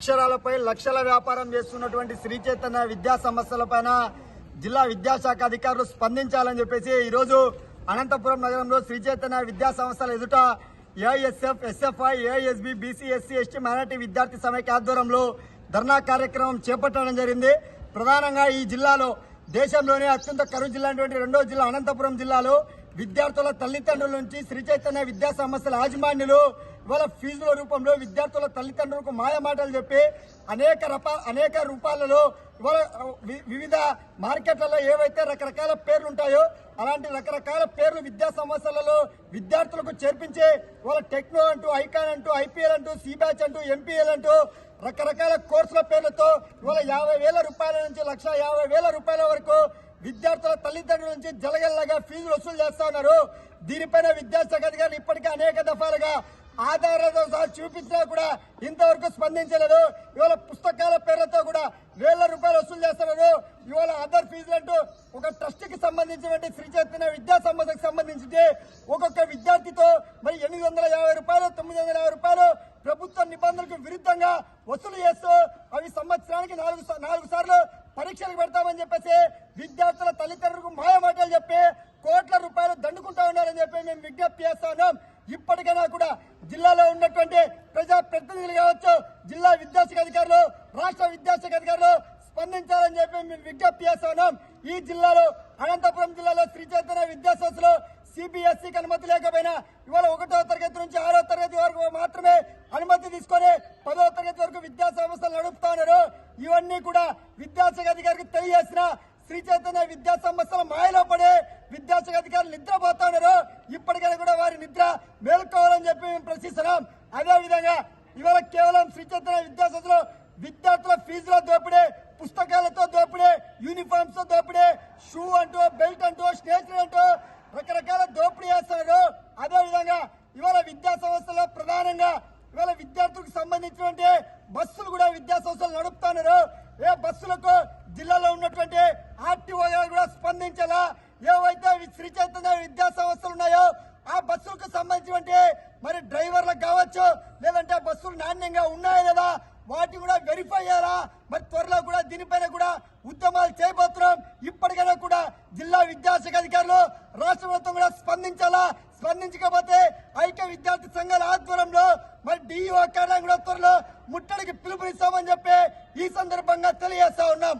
అక్షరాలపై లక్షల వ్యాపారం చేస్తున్నటువంటి శ్రీ చైతన్య విద్యా సంస్థలపైన జిల్లా విద్యాశాఖ అధికారులు స్పందించాలని చెప్పేసి ఈరోజు అనంతపురం నగరంలో శ్రీ చైతన్య విద్యా సంస్థల ఎదుట AISF, SFI, AISB, BC, SC, ST, minority విద్యార్థి సమైక్య ఆధ్వర్యంలో ధర్నా కార్యక్రమం చేపట్టడం జరిగింది. ప్రధానంగా ఈ జిల్లాలో దేశంలోనే అత్యంత కరువు జిల్లా అయినటువంటి రెండో జిల్లా అనంతపురం జిల్లాలో విద్యార్థుల తల్లిదండ్రుల నుంచి శ్రీ చైతన్య విద్యా సంస్థల యాజమాన్యులు ఇవాళ ఫీజుల రూపంలో విద్యార్థుల తల్లిదండ్రులకు మాయమాటలు చెప్పి అనేక రూపాలలో ఇవాళ వివిధ మార్కెట్లలో ఏవైతే రకరకాల పేర్లు ఉంటాయో అలాంటి రకరకాల పేర్లు విద్యా సంస్థలలో విద్యార్థులకు చేర్పించి ఇవాళ టెక్నో అంటూ, ఐకాన్ అంటూ, ఐపీఎల్ అంటూ, సిబ్యాచ్ అంటూ, ఎంపీఎల్ అంటూ రకరకాల కోర్సుల పేర్లతో ఇవాళ 50,000 రూపాయల నుంచి 1,50,000 రూపాయల వరకు విద్యార్థుల తల్లిదండ్రుల నుంచి జలగల్లగా ఫీజులు వసూలు చేస్తా ఉన్నారు. దీనిపైన విద్యాశాఖ అధికారులు ఇప్పటికే అనేక దఫాలుగా ఆధారాలతో సహా చూపించినా కూడా ఇంతవరకు స్పందించలేదు. ఇవాళ పుస్తకాల పేర్లతో కూడా 1,000 రూపాయలు వసూలు చేస్తున్నారు. ఇవాళ అదర్ ఫీజులు అంటూ ఒక ట్రస్ట్ కి సంబంధించినటువంటి శ్రీ చైతన్య విద్యా సంస్థకు సంబంధించి ఒక్కొక్క విద్యార్థితో మరి 850 రూపాయలు, 950 రూపాయలు ప్రభుత్వ నిబంధనలకు విరుద్ధంగా వసూలు చేస్తూ అవి సంవత్సరానికి 4 సార్లు పరీక్షలు పెడతామని చెప్పేసి విద్యార్థుల తల్లిదండ్రులకు మాయమాటలు చెప్పి కోట్ల రూపాయలు దండుకుంటా ఉన్నారని చెప్పి మేము విజ్ఞప్తి చేస్తా ఉన్నాం. ఇప్పటికైనా కూడా జిల్లాలో ఉన్నటువంటి ప్రజా ప్రతినిధులు కావచ్చు, జిల్లా విద్యాశాఖ అధికారులు, రాష్ట్ర విద్యాశాఖ అధికారులు స్పందించాలని చెప్పి మేము విజ్ఞప్తి చేస్తా ఉన్నాం. ఈ జిల్లాలో అనంతపురం జిల్లాలో శ్రీ చైతన్య విద్యా సంస్థలు సిబిఎస్ఈకి అనుమతి లేకపోయినా ఇవాళ 1వ తరగతి నుంచి 6వ తరగతి వరకు మాత్రమే అనుమతి తీసుకొని 10వ తరగతి వరకు విద్యా సంస్థలు నడుపుతా ఉన్నారు. ఇవన్నీ కూడా విద్యాశాఖ అధికారికి తెలియజేసిన శ్రీ చైతన్య విద్యా సంస్థల మాయలో పడే విద్యాశాఖ అధికారులు నిద్రపోతా ఉన్నారు. ఇప్పటికైనా కూడా వారి నిద్ర మేల్కోవాలని చెప్పి మేము ప్రశ్నిస్తున్నాం. అదేవిధంగా ఇవాళ కేవలం శ్రీ చైతన్య విద్యా సంస్థలు విద్యార్థుల ఫీజుల దోపిడీ, పుస్తకాలతో దోపిడీ, యూనిఫామ్స్ తో దోపిడీ, షూ అంటూ, బెల్ట్ అంటూ, స్టేషనరీ అంటూ రకరకాల దోపిడీ చేస్తున్నారు. అదేవిధంగా ఇవాళ విద్యా సంస్థలో ప్రధానంగా ఇవాళ విద్యార్థులకు సంబంధించినటువంటి బస్సులు కూడా విద్యా సంస్థలు నడుపుతున్నారు. ఏ బస్సులకు జిల్లాలో ఉన్నటువంటి ఆర్టీఓ గారు కూడా స్పందించాలా, ఏవైతే శ్రీ చైతన్య విద్యా సంస్థలు ఉన్నాయో ఆ బస్సులకు సంబంధించినటువంటి మరి డ్రైవర్లకు కావచ్చు, లేదంటే బస్సులు నాణ్యంగా ఉన్నాయా లేదా వాటిని కూడా వెరిఫై చేయాలా. మరి త్వరలో కూడా దీనిపైన కూడా ఉద్యమాలు చేయబోతున్నాం. ఇప్పటికైనా కూడా జిల్లా విద్యాశాఖ అధికారులు రాష్ట్ర ప్రభుత్వం కూడా స్పందించాలా. స్పందించకపోతే ఐక్య విద్యార్థి సంఘాల ఆధ్వర్యంలో మరి డిఈఓ కార్యాలయం కూడా త్వరలో ముట్టడికి పిలుపునిస్తామని చెప్పి ఈ సందర్భంగా తెలియజేస్తా ఉన్నాం.